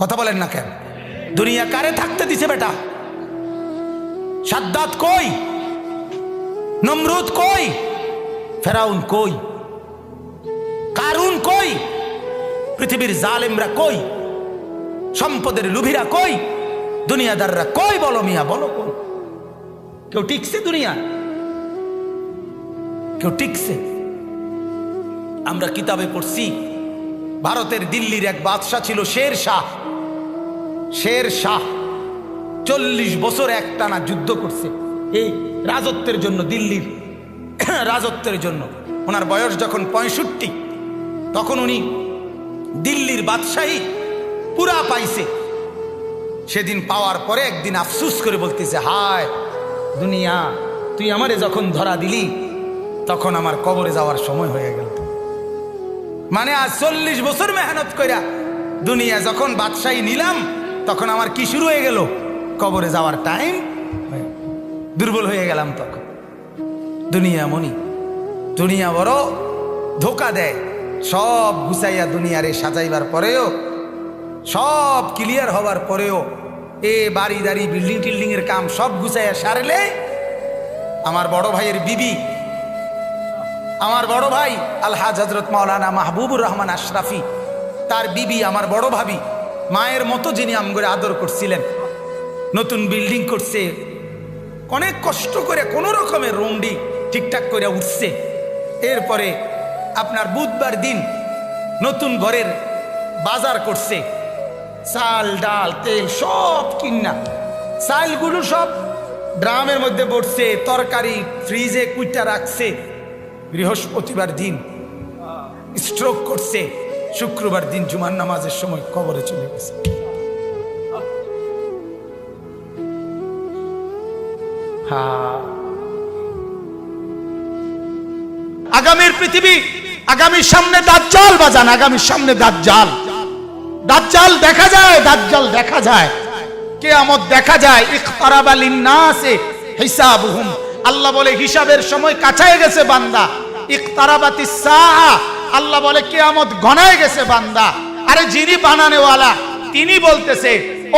কথা বলেন না কেন? দুনিয়া কারে থাকতে দিছে বেটা? সাদ্দাত কই? নমরুদ কই? ফেরাউন কই? কারুন কই? পৃথিবীর জালেমরা কই? সম্পদের লুভিরা কই? দুনিয়াদাররা কই? বলো মিয়া, বলো কই? কেউ টিকছে দুনিয়া? কেউ টিকছে? আমরা কিতাবে পড়ছি ভারতের দিল্লির এক বাদশাহ ছিল শের শাহ। শের শাহ 40 বছর একটানা যুদ্ধ করছে এই রাজত্বের জন্য, দিল্লির রাজত্বের জন্য। ওনার বয়স যখন 65, তখন উনি দিল্লির বাদশাহী পুরা পাইছে। সেদিন পাওয়ার পরে একদিন আফসুস করে বলতেছে, হায় দুনিয়া, তুই আমারে যখন ধরা দিলি তখন আমার কবরে যাওয়ার সময় হয়ে গেল। মানে আজ 40 বছর মেহনত কইরা দুনিয়া যখন বাদশাহী নিলাম, তখন আমার কি শুরু হয়ে গেল? কবরে যাওয়ার টাইম। দুর্বল হয়ে গেলাম তখন। দুনিয়া মনি, দুনিয়া বড় ধোকা দেয়। সব গুছাইয়া দুনিয়ারে সাজাইবার পরেও, সব ক্লিয়ার হবার পরেও, এ বাড়ি দাড়ি বিল্ডিং টিল্ডিং এর কাম সব গুছাইয়া সারলে আমার বড় ভাইয়ের বিবি, আমার বড় ভাই আলহাজ হযরত মাওলানা মাহবুবুর রহমান আশরাফি, তার বিবি আমার বড় ভাবি, মায়ের মতো যিনি আমগরে আদর করছিলেন, নতুন বিল্ডিং করছে, অনেক কষ্ট করে কোনো রকমের রুমডি ঠিকঠাক করে উঠছে। এরপরে আপনার বুধবার দিন নতুন ঘরের বাজার করছে, চাল ডাল তেল সব কিনা, চালগুলো সব ড্রামের মধ্যে পড়ছে, তরকারি ফ্রিজে কুইটা রাখছে। বৃহস্পতিবার দিন স্ট্রোক করছে, শুক্রবার দিন জুমার নামাজের সময় কবরে চলে গেছে। আগামীর পৃথিবী, আগামীর সামনে দাজ্জাল বাজান, আগামীর সামনে দাজ্জাল। দাজ্জাল দেখা যায়, দাজ্জাল দেখা যায়, কিয়ামত দেখা যায়। ইকতারাবা লিন্নাসে হিসাবুহুম, আল্লাহ বলে হিসাবের সময় কাছায় গেছে বান্দা। ইকতারাবাতিস সাআ, আল্লাহ বলে কিয়ামত ঘনায় গেছে বান্দা। আরে যিনি বানানেওয়ালা তিনি বলতেছে,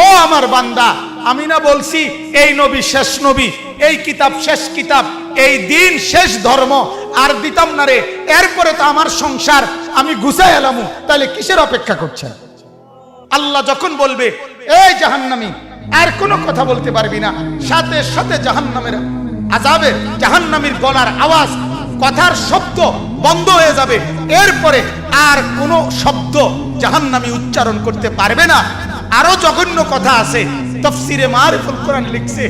ও আমার বান্দা, আমি না বলছি এই নবী শেষ নবী, এই কিতাব শেষ কিতাব, এই দিন শেষ ধর্ম, আর দিতাম না রে। এরপরে তো আমার সংসার আমি গুছাই এলামু, তাহলে কিসের অপেক্ষা করছেন? আল্লাহ যখন বলবে এই জাহান্নামী, আর কোনো কথা বলতে পারবি না, সাথে সাথে জাহান্নামের আযাবের, জাহান্নামীর গলার আওয়াজ, কথার শব্দ বন্ধ হয়ে যাবে। এরপরে আর কোনো শব্দ জাহান্নামী উচ্চারণ করতে পারবে না। আরো জঘন্য কথা আছে, তাফসীরে মারিফুল কোরআন লিখছে,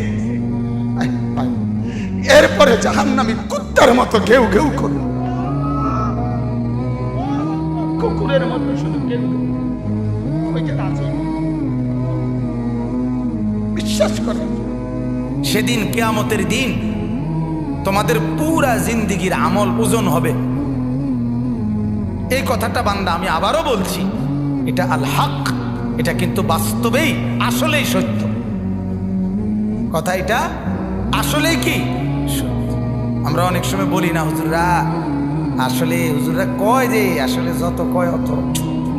এরপরে জাহান্নামী কুত্তার মতো ঘেউ ঘেউ করবে, কুকুরের মতো শুধু ঘেউ ঘেউ। বিশ্বাস করেন, সেদিন কিয়ামতের দিন তোমাদের পুরা জিন্দেগির আমল ওজন হবে। এই কথাটা বান্দা আমি আবারও বলছি, এটা আল হক, এটা কিন্তু বাস্তবেই আসলেই সত্য কথা। এটা আসলেই কি আমরা অনেক সময় বলি না, হুজুররা আসলে, হুজুররা কয় যে আসলে যত কয় অত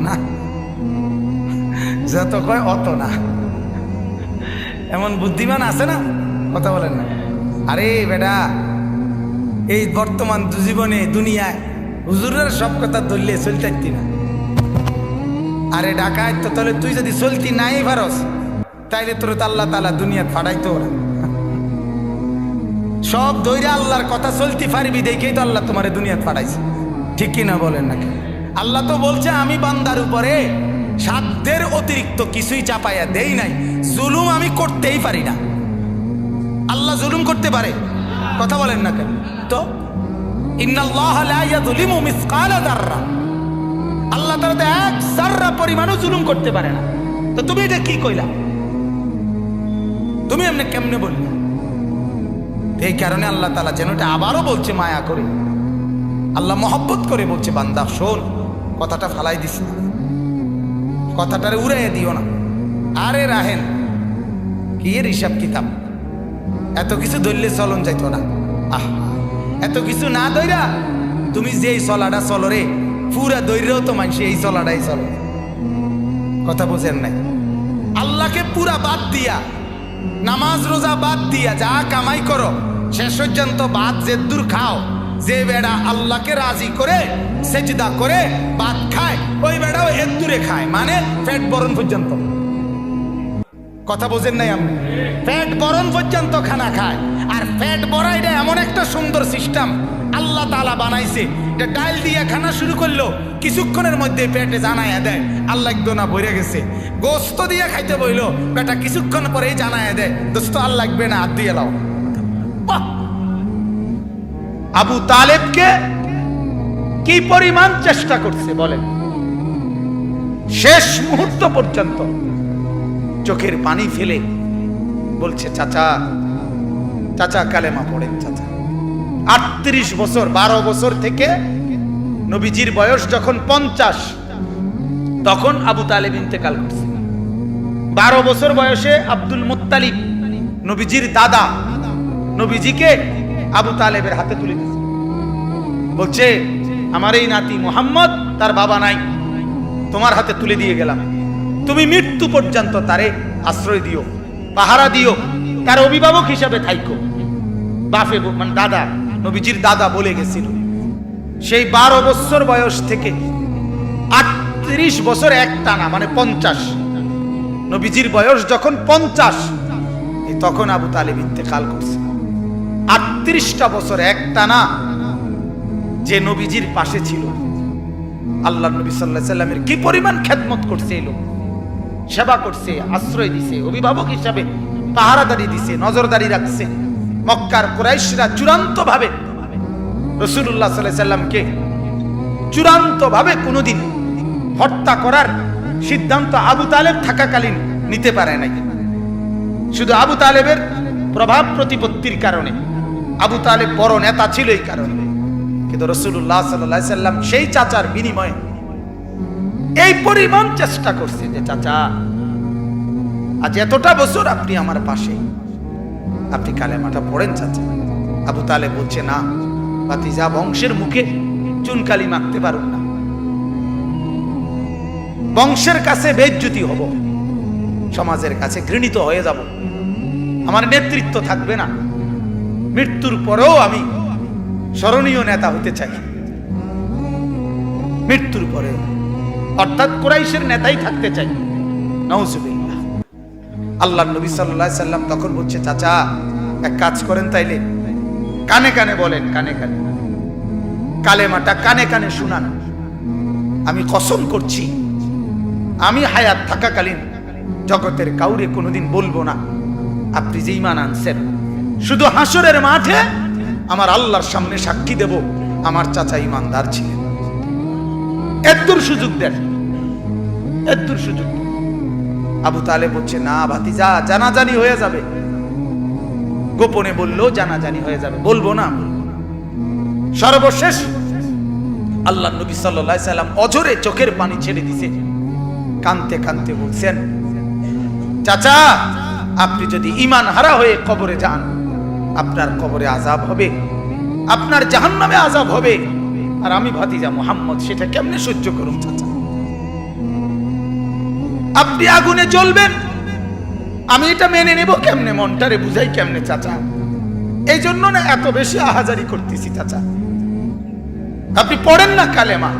না, যত কয় অত না। এমন বুদ্ধিমান আছে না, কথা বলেন না। আরে বেটা, এই বর্তমান জীবনে দুনিয়ায় হুজুরের সব কথা ধরলে চলতে না। আরে ডাকায় তো, তাহলে তুই যদি চলতি নাই পারস, তাইলে তোর তো আল্লাহ তাআলা দুনিয়া ফাড়াইতো ওরা। সব দইরা আল্লাহর কথা চলতে পারবি দেখেই তো আল্লাহ তোমারে দুনিয়া ফাড়াইছে, ঠিক কিনা বলেন নাকি? আল্লাহ তো বলছে আমি বান্দার উপরে সাধ্যের অতিরিক্ত কিছুই চাপাইয়া দেই নাই, জুলুম আমি করতেই পারি না। আল্লাহ জুলুম করতে পারে? কথা বলেন না কেন? তো ইন্নাল্লাহা লা ইয়াযলিমু মিসকালা যাররা, আল্লাহ তাআলা তো এক যাররা পরিমাণও জুলুম করতে পারে না। তো তুমি এটা কি কইলা? তুমি এমনি কেমনে বললে? এই কারণে আল্লাহ তাআলা যেন এটা আবারও বলছে মায়া করে, আল্লাহ মহব্বত করে বলছে, বান্দা শোন, কথাটা ফালাই দিস না, কথাটারে উড়াইয়া দিও না। আরে রাহেন কি এর হিসাব কিতাব, এত কিছু ধরলে চলন যাইতো না। আহ, এত কিছু না ধইরা তুমি যে চলাটা চলো রে, পুরা দৈরেও তো মানুষ এই চলাটাই চলো। কথা বোঝেন নাই? আল্লাহকে পুরা বাদ দিয়া, নামাজ রোজা বাদ দিয়া যা কামাই করো শেষ পর্যন্ত বাদ যে দূর খাও, যে বেড়া আল্লাহকে রাজি করে সেজদা করে ভাত খায় ওই বেড়াও এর দূরে খায়, মানে পেট বরণ পর্যন্ত। কথা বোঝেন নাই? আমি পেট বরণ পর্যন্ত খানা খায়। আর পেট ভরা এটা এমন একটা সুন্দর সিস্টেম আল্লাহ তাআলা বানাইছে, এটা ডাল দিয়ে খানা শুরু করলো কিছুক্ষণের মধ্যে পেটে জানায়া দেয় আল্লাহ একদোনা ভরে গেছে। গোস্ত দিয়ে খাইতে বইলো বেটা কিছুক্ষণ পরেই জানায়া দেয় দোস্ত আর লাগবে না, হাত দিয়ে লাও। আবু তালেবকে কি পরিমাণ চেষ্টা করছে বলেন, শেষ মুহূর্ত পর্যন্ত চোখের পানি ফেলে বলছে চাচা, চাচা কালেমা পড়েন চাচা। 38 বছর, 12 বছর থেকে নবীজির বয়স যখন 50 তখন আবু তালেব ইন্তেকাল করছে। 12 বছর বয়সে আব্দুল মুত্তালিব নবীজির দাদা নবীজিকে আবু তালেবের হাতে তুলে দিয়েছে, বলছে আমার এই নাতি মুহাম্মদ, তার বাবা নাই, তোমার হাতে তুলে দিয়ে গেলাম, তুমি মৃত্যু পর্যন্ত তারে আশ্রয় দিও, পাহারা দিও, তার অভিভাবক হিসাবে থাইকো। বাপে মানে দাদা, নবীজির দাদা বলে গেছিল। সেই 12 বছর বয়স থেকে 38 বছর একটানা মানে 50, নবীজির বয়স যখন 50 তখন আবু তালেব ইন্তেকাল করছে। 38টা বছর একটানা যে নবীজির পাশে ছিল, আল্লাহ নবী সাল্লাল্লাহু আলাইহি সাল্লামের কি পরিমাণ খেদমত করছে, এই লোক সেবা করছে, আশ্রয় দিছে, অভিভাবক হিসাবে পাহারাদারি দিছে, নজরদারি রাখছে। মক্কার কুরাইশরা চূড়ান্ত ভাবে রাসূলুল্লাহ সাল্লাল্লাহু আলাইহি সাল্লামকে চূড়ান্ত ভাবে কোনোদিন হত্যা করার সিদ্ধান্ত আবু তালেব থাকাকালীন নিতে পারে নাই। শুধু আবু তালেবের প্রভাব প্রতিপত্তির কারণে, আবু তালেব বড় নেতা ছিল এই কারণে, কিন্তু রাসূলুল্লাহ সাল্লাল্লাহু আলাইহি সাল্লাম সেই চাচার বিনিময়ে এই পরিমাণ চেষ্টা করছে যে চাচা আজ এতটা বছর আপনি আমার পাশে, আপনি কালেমাটা পড়েন চাচা। আবু তালেব বলছে না ভাতিজা, বংশের মুখে চুনকালি মাখতে পারুন না, বংশের কাছে বেইজ্জতি হব, সমাজের কাছে ঘৃণিত হয়ে যাব, আমার নেতৃত্ব থাকবে না, মৃত্যুর পরেও আমি স্মরণীয় নেতা হতে চাই, মৃত্যুর পরে অর্থাৎ কুরাইশের নেতাই থাকতে চাই। নাউজুবিল্লাহ। আল্লাহ নবী সাল্লাল্লাহু আলাইহি সাল্লাম তখন বলছে চাচা এক কাজ করেন, তাইলে কানে কানে বলেন, কানে কানে কালেমাটা কানে কানে শুনান। আমি কসম করছি আমি হায়াত থাকাকালীন জগতের কাউরে কোনোদিন বলবো না আপনি যে ঈমান আনছেন, শুধু হাসরের মাঠে আমার আল্লাহর সামনে সাক্ষী দেব আমার চাচা ঈমানদার ছিলেন। এতদূর সুযোগ দেন, এতদূর সুযোগ। আবু তালেব বলছে না ভাতিজা, জানাজানি হয়ে যাবে, গোপনে বললেও জানাজানি হয়ে যাবে, বলবো না। সর্বশেষ আল্লাহ নবী সাল্লাল্লাহু আলাইহি সাল্লাম অঝরে চোখের পানি ছেড়ে দিছে, কাঁদতে কাঁদতে বলছেন চাচা আপনি যদি ঈমান হারা হয়ে কবরে যান, আপনার কবরে আযাব হবে, আপনার জাহান্নামে আযাব হবে, আর আমি ভাতিজা মুহাম্মদ সেটা কেমনে সহ্য করুন চাচা? আপনি আগুনে জ্বলবেন, আমি এটা মেনে নেব কেমনে, মনটারে বুঝাই কেমনে চাচা? এই জন্য না এত বেশি আহাজারি করতেছি চাচা, আপনি পড়েন না কালেমা।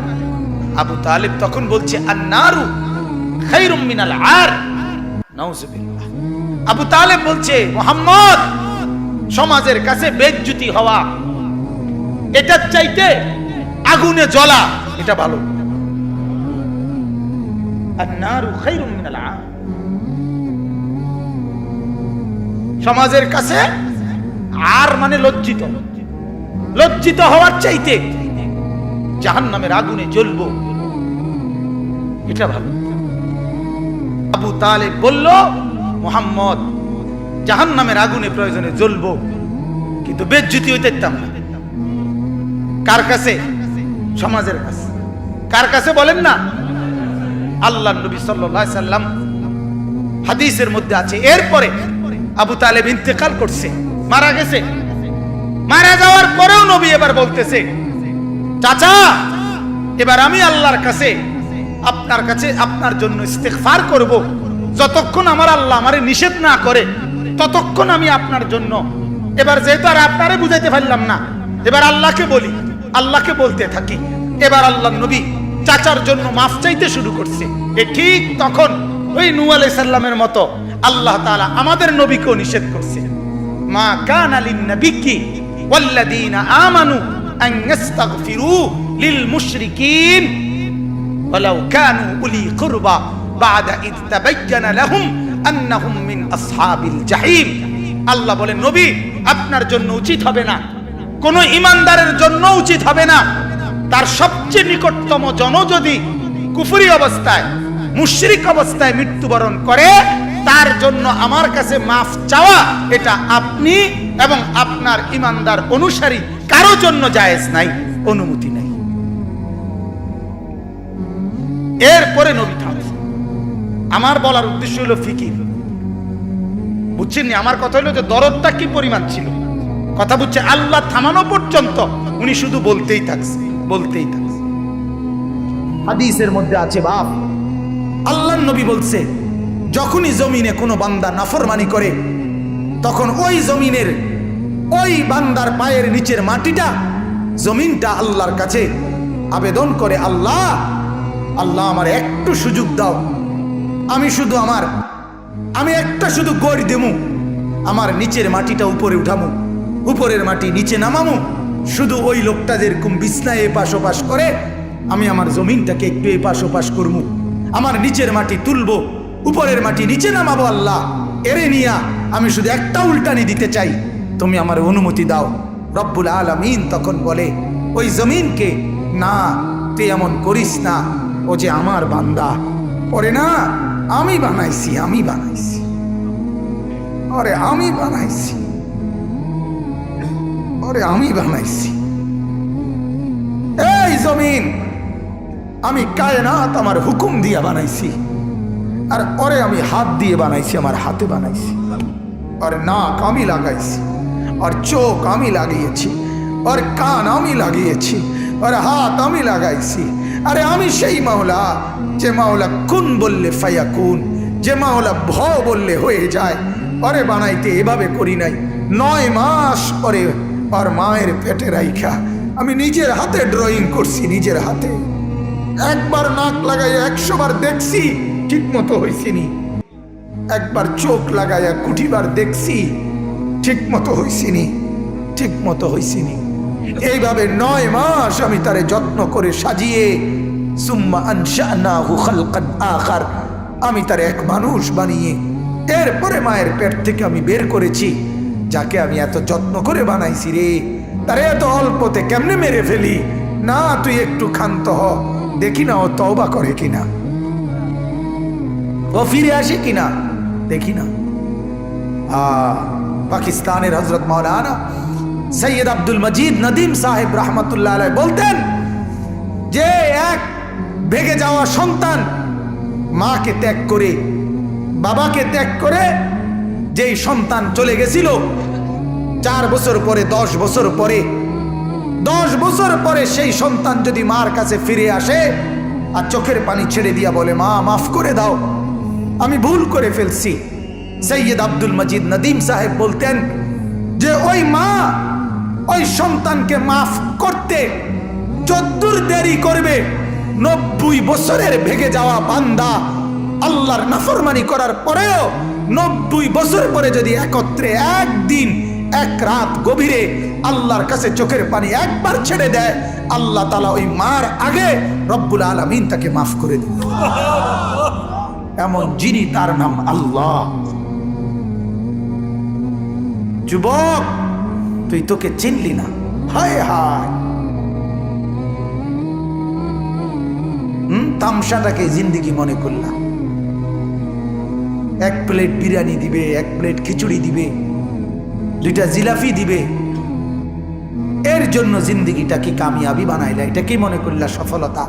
আবু তালেব তখন বলছে আন-নারু খায়রুম মিনাল আর। নাউজুবিল্লাহ। আবু তালেব বলছে মুহাম্মদ, সমাজের কাছে বেইজ্জতি হওয়া এটার চাইতে আগুনে জ্বলা এটা ভালো। আন-নারু খায়রুম মিনাল আর। সমাজের কাছে আর মানে লজ্জিত, লজ্জিত হওয়ার চাইতে জাহান্নামের আগুনে জ্বলবো এটা ভালো। আবু তালেব বলল মুহাম্মদ জাহান্নামের আগুনে প্রয়োজনে জ্বলবো, কিন্তু বেইজ্জতি হইতে দিতাম না। কার কাছে? সমাজের কাছে। কার কাছে বলেন না? আল্লাহ নবী সাল্লাল্লাহু আলাইহি সাল্লাম হাদিসের মধ্যে আছে এরপরে আবু তালেব ইন্তেকাল করছে, মারা গেছে। মারা যাওয়ার পরেও নবী এবার বলতেছে চাচা এবার আমি আল্লাহর কাছে আপনার কাছে আপনার জন্য ইস্তেগফার করব। যতক্ষণ আমার আল্লাহ আমারে নিষেধ না করে ততক্ষণ আমি আপনার জন্য। এবার যেহেতু আর আপনারে বুঝাইতে পারলাম না, এবার আল্লাহকে বলি, আল্লাহকে বলতে থাকি। এবার আল্লাহর নবী চাচার জন্য মাফ চাইতে শুরু করছে। ঠিক তখন ওই নূহ আলাইহিস সালামের মতো আল্লাহ তাআলা আমাদের নবীকেও নিষেধ করছে, মা কানা লিন নাবিয়্যি ওয়াল্লাযীনা আমানু আন ইস্তাগফিরু লিল মুশরিকিন ওয়ালাউ কানু উলি কুরবা বা'দা ইয তাবায়্যানা লাহুম আন্নাহুম মিন আসহাবিল জাহিম। আল্লাহ বলেন, নবী আপনার জন্য উচিত হবে না, কোন ঈমানদারের জন্য উচিত হবে না, তার সবচেয়ে নিকটতম জন যদি কুফরি অবস্থায় মুশরিক অবস্থায় মৃত্যুবরণ করে, তার জন্য আমার কাছে মাফ চাওয়া এটা আপনি এবং আপনার ঈমানদার অনুসারী কারো জন্য জায়েজ নাই, অনুমতি নাই। এরপরে নবী থামছে। আমার বলার উদ্দেশ্য হলো ফিকির, বুঝছেন? আমার কথা হলো যে দরদটা কি পরিমাণ ছিল, কথা বুঝছে? আল্লাহ থামানো পর্যন্ত উনি শুধু বলতেই থাকছে, বলতেই থাকছে। হাদিসের মধ্যে আছে, বাপ আল্লাহর নবী বলছে, যখনই জমিনে কোনো বান্দা নাফরমানি করে তখন ওই জমিনের ওই বান্দার পায়ের নিচের মাটিটা, জমিনটা আল্লাহর কাছে আবেদন করে, আল্লাহ আল্লাহ আমার একটু সুযোগ দাও, আমি একটা শুধু গড় দেমু, আমার নিচের মাটিটা উপরে উঠামু, উপরের মাটি নিচে নামামু, শুধু ওই লোকটা যেরকম বিছনায় এপাশ ওপাশ করে আমি আমার জমিনটাকে একটু এপাশ ওপাশ করবো, আমার নিচের মাটি তুলবো, উপরের মাটি নিচে নামাবো, আল্লাহ এরে নিয়া আমি শুধু একটা উল্টানি দিতে চাই, তুমি আমার অনুমতি দাও। রব্বুল আলামিন তখন বলে ওই জমিনকে, না তুই এমন করিস না, ও যে আমার বান্দা, ওরে না আমি বানাইছি, আরে আমি বানাইছি, এই জমিন আমি কায়নাত আমার হুকুম দিয়ে বানাইছি, আর ওরে আমি হাত দিয়ে বানাইছি, আমার হাতে বানাইছি, আর নাক আমি লাগাইছি, আর চোখ আমি লাগিয়েছি, আর কান আমি লাগিয়েছি, আর হাত আমি লাগাইছি। আরে আমি সেই মাওলা, যে মাওলা কুন বললে ফায়াকুন, যে মাওলা ভ বললে হয়ে যায়। ওরে বানাইতে এভাবে করি নাই, 9 মাস পরে আর মায়ের পেটে রাইখা আমি নিজের হাতে ড্রয়িং করছি, নিজের হাতে। একবার নাক লাগাইয়া 100 বার দেখছি, ঠিক মতো হয়েছিনি। একবার চোখ লাগাইয়া কুটিবার দেখছি, ঠিক মতো হয়েছিনি। এইভাবে 9 মাস আমি তারে যত্ন করে সাজিয়ে, সুম্মা আনশানাহু খালকান আখার, আমি তার এক মানুষ বানিয়ে এরপরে মায়ের পেট থেকে আমি বের করেছি। যাকে আমি এত যত্ন করে বানাইছি রে, তারে এত অল্পতে কেমনে মেরে ফেলি? না তুই একটু ক্ষান্ত হ, দেখি না ও তওবা করে কিনা, ও ফিরে আসে কিনা, দেখি না। পাকিস্তানের হযরত মাওলানা সৈয়দ আব্দুল মজিদ নদীম সাহেব রহমতুল্লাহ আলাইহি বলতেন যে এক ভেগে যাওয়া সন্তান মাকে ত্যাগ করে, বাবাকে ত্যাগ করে যেই সন্তান চলে গেছিল, 4 বছর পরে 10 বছর পরে 10 বছর পরে সেই সন্তান যদি মার কাছে ফিরে আসে আর চোখের পানি ছেড়ে দিয়া বলে, মা মাফ করে দাও, আমি ভুল করে ফেলছি, সৈয়দ আব্দুল মজিদ নদীম সাহেব বলতেন যে ওই মা ওই সন্তানকে মাফ করতে যদ্দূর দেরি করবে, 90 বছরের ভেগে যাওয়া বান্দা আল্লাহর নাফরমানি করার পরেও 90 বছর পরে যদি একত্রে একদিন এক রাত গভীরে আল্লাহর কাছে চোখের পানি একবার ছেড়ে দেয়, আল্লাহ তাআলা ওই মার আগে রব্বুল আলামিন তাকে মাফ করে দিন। এমন যিনি, তার নাম আল্লাহ। যুবক তুই তোকে চিনলি না, হায় হায়, তামসাটাকে জিন্দেগি মনে করলাম। 1 প্লেট বিরিয়ানি দিবে, 1 প্লেট খিচুড়ি দিবে, 2টা জিলাপি দিবে, এর জন্য জিন্দেগিটা কি কামিয়াবি বানাইলা? এটা কি মনে করলা সফলতা?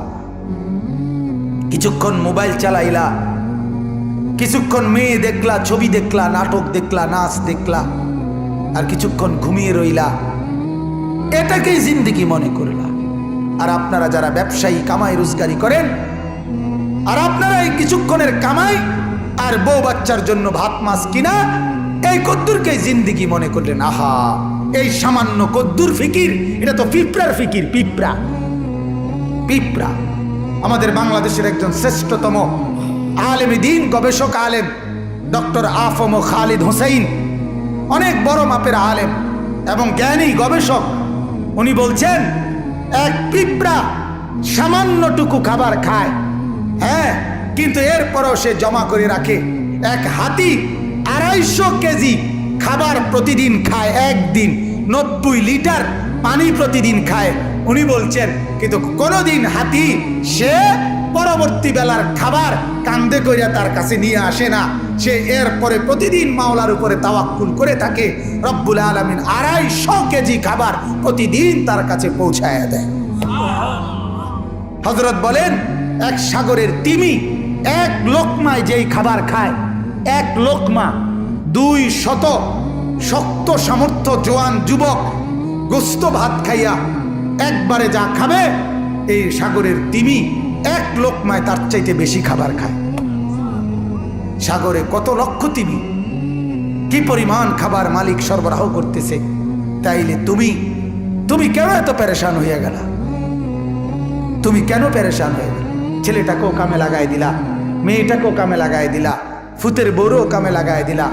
কিছুক্ষণ মোবাইল চালাইলা, কিছুক্ষণ মেয়ে দেখলা, ছবি দেখলা, নাটক দেখলা, নাচ দেখলা, আর কিছুক্ষণ ঘুমিয়ে রইলা, এটাকেই জিন্দেগি মনে করলা। আর আপনারা যারা ব্যবসায়ী কামাই রোজগারি করেন, আর আপনারা এই কিছুক্ষণের কামাই আর বউ বাচ্চার জন্য ভাত মাছ কিনা এই কদ্দুরকে জিন্দিগি মনে করলেন। আহা, এই সামান্য কদ্দুর ফিকির, এটা তো পিঁপড়ার ফিকির। পিঁপড়া পিঁপড়া। আমাদের বাংলাদেশের একজন শ্রেষ্ঠতম আলেমে দ্বীন, গবেষক আলেম ডক্টর আফম খালিদ হোসেন, অনেক বড় মাপের আলেম এবং জ্ঞানী গবেষক, উনি বলছেন এক পিঁপড়া সামান্যটুকু খাবার খায়, হ্যাঁ, কিন্তু এরপরও সে জমা করে রাখে। এক হাতি 250 কেজি খাবার প্রতিদিন খায়, একদিন 90 লিটার পানি প্রতিদিন খায়। উনি বলছেন কিন্তু কোনোদিন হাতি সে পরবর্তী বেলার খাবার কান্দে কইরা তার কাছে নিয়ে আসে না। সে এরপরে প্রতিদিন মাওলার উপরে তাওয়াক্কুল করে থাকে। রব্বুল আলামিন 250 কেজি খাবার প্রতিদিন তার কাছে পৌঁছায় দেয়। হযরত বলেন এক সাগরের তিমি এক লোকমায় যেই খাবার খায়, এক লোকমা 200 শক্ত সামর্থ্য জোয়ান যুবক গোস্ত ভাত খাইয়া একবারে যা খাবে, এই সাগরের তিমি এক লোকমায় তার চাইতে বেশি খাবার খায়। সাগরে কত লক্ষ তিমি, কি পরিমাণ খাবার মালিক সরবরাহ করতেছে। তাইলে তুমি কেন এত পেরেশান হইয়া গেলা? তুমি কেন পেরেশান হয়ে গেল? ছেলেটাকেও কামে লাগাই দিলা, মেয়েটাকেও কামে লাগাই দিলা, ফুতের বউরও কামে লাগাই দিলা,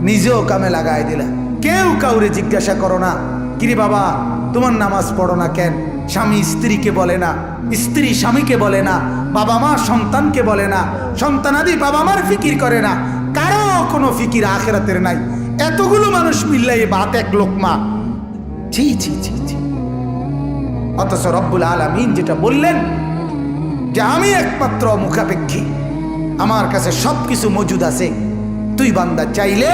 নিজেও কামে লাগাই দিলা। কেউ কাউরে জিজ্ঞাসা করো না, কিরে বাবা তোমার নামাজ পড়ো না কেন? স্বামী স্ত্রীকে বলে না, স্ত্রী স্বামীকে বলে না, বাবা মা সন্তানকে বলে না, সন্তানাদি বাবা মার ফিকির করে না, কারো কোনো ফিকির আখিরাতের নাই। এতগুলো মানুষ মিললে এই ভাত এক লোকমা, ছি ছি ছি ছি। অথচ রব্বুল আলামিন যেটা বললেন যে আমি একমাত্র মুখাপেক্ষী, আমার কাছে সবকিছু মজুদ আছে। তুই বান্দা চাইলে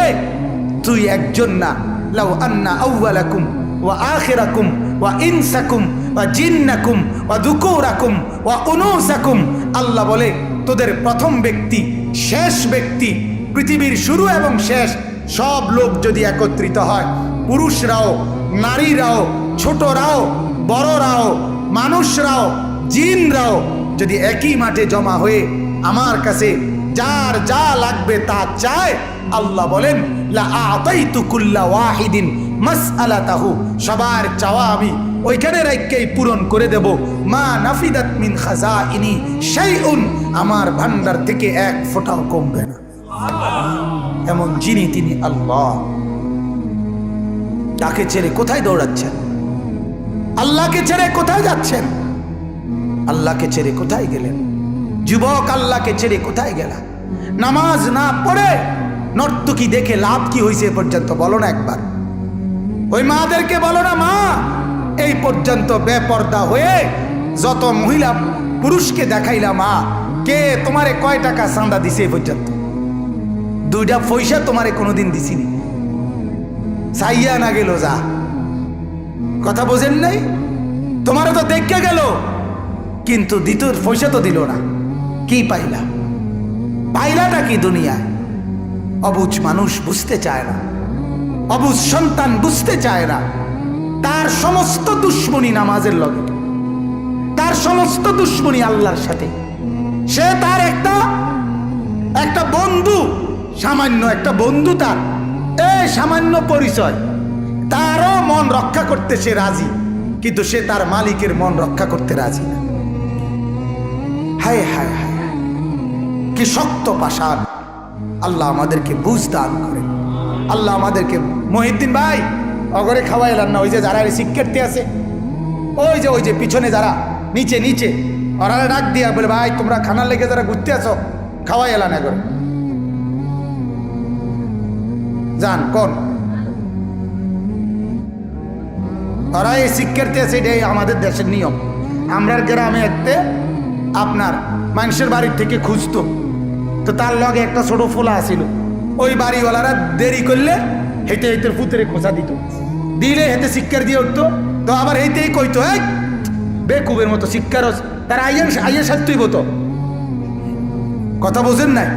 তুই একজন না, লাউ আন্না আউয়ালাকুম ওয়া আখিরাকুম ওয়া ইনসাকুম ওয়া জিন্নাকুম ওয়া যুকুরাকুম ওয়া উনুসাকুম, আল্লাহ বলে তোদের প্রথম ব্যক্তি, শেষ ব্যক্তি, পৃথিবীর শুরু এবং শেষ সব লোক যদি একত্রিত হয়, পুরুষরাও নারীরাও ছোটরাও বড়রাও মানুষরাও জিনরাও যদি একই মাঠে জমা হয়ে আমার কাছে যার যা লাগবে তা চায়, আল্লাহ বলেন লা আতাইতু কুল্লা ওয়াহিদিন মাসআলাতাহু, সবার চাওয়া আমি ওইখানে রাখকেই পূরণ করে দেব। মা নাফিদাত মিন খাজাইনি শাইউন, আমার ভান্ডার থেকে এক ফোঁটাও কমবে না। এমন যিনি তিনি আল্লাহ। তাকে ছেড়ে কোথায় দৌড়াচ্ছেন? আল্লাহকে ছেড়ে কোথায় যাচ্ছেন? আল্লাহকে ছেড়ে কোথায় গেলেন? যুবক, আল্লাহকে ছেড়ে কোথায় গেলা? নামাজ না পড়ে নর্তকী দেখে লাভ কি হয়েছে এ পর্যন্ত বলো না একবার। ওই মাদেরকে বলো না, মা এই পর্যন্ত বেপর্দা হয়ে যত মহিলা পুরুষকে দেখাইলা, মা কে তোমারে কয় টাকা চাঁদা দিছে এ পর্যন্ত? 2টা পয়সা তোমারে কোনোদিন দিছিনি, চাইয়া না গেল যা। কথা বোঝেন নাই? তোমারও তো দেখে গেল, কিন্তু দ্বিতীয় পয়সা তো দিল না। কি পাইলা? পাইলাটা কি দুনিয়ায়? অবুঝ মানুষ বুঝতে চায় না, অবুঝ সন্তান বুঝতে চায় না। তার সমস্ত দুশ্মনী নামাজের লগে, তার সমস্ত দুশ্মনী আল্লাহর সাথে। সে তার একটা বন্ধু, সামান্য একটা বন্ধু, তার এই সামান্য পরিচয়, তারও মন রক্ষা করতে সে রাজি, কিন্তু সে তার মালিকের মন রক্ষা করতে রাজি না। হায় হায় হায়, কি শক্ত পাষাণ। আল্লাহ আমাদেরকে বুঝ দান করেন। আল্লাহ আমাদেরকে, মহিউদ্দিন ভাই অগরে খাওয়াই এলাম না। ওই যে যারা শিক্ষার্থী আছে, ওই যে পিছনে যারা নিচে ওরা ডাক দিয়া বলে, ভাই তোমরা খানার লেগে যারা ঘুরতে আছো খাওয়াই এলাম এগরে যান। কোন ওরা এই শিক্ষার্থী আছে, এটাই আমাদের দেশের নিয়ম। আমরা গ্রামে একতে আপনার মানুষের বাড়ির থেকে খুঁজতো, তো তার লগে একটা ছোট ফোলা আসিল। ওই বাড়িওয়ালারা দেরি করলে হেঁটে হেঁটে পুতরে খোঁচা দিত, দিলে হেঁটে শিক্ষার দিয়ে উঠতো। তো আবার হেঁটেই কইতো, এই বেকুবের মতো শিক্ষার তার আইয়ের সাথেই হতো। কথা বোঝেন নাই?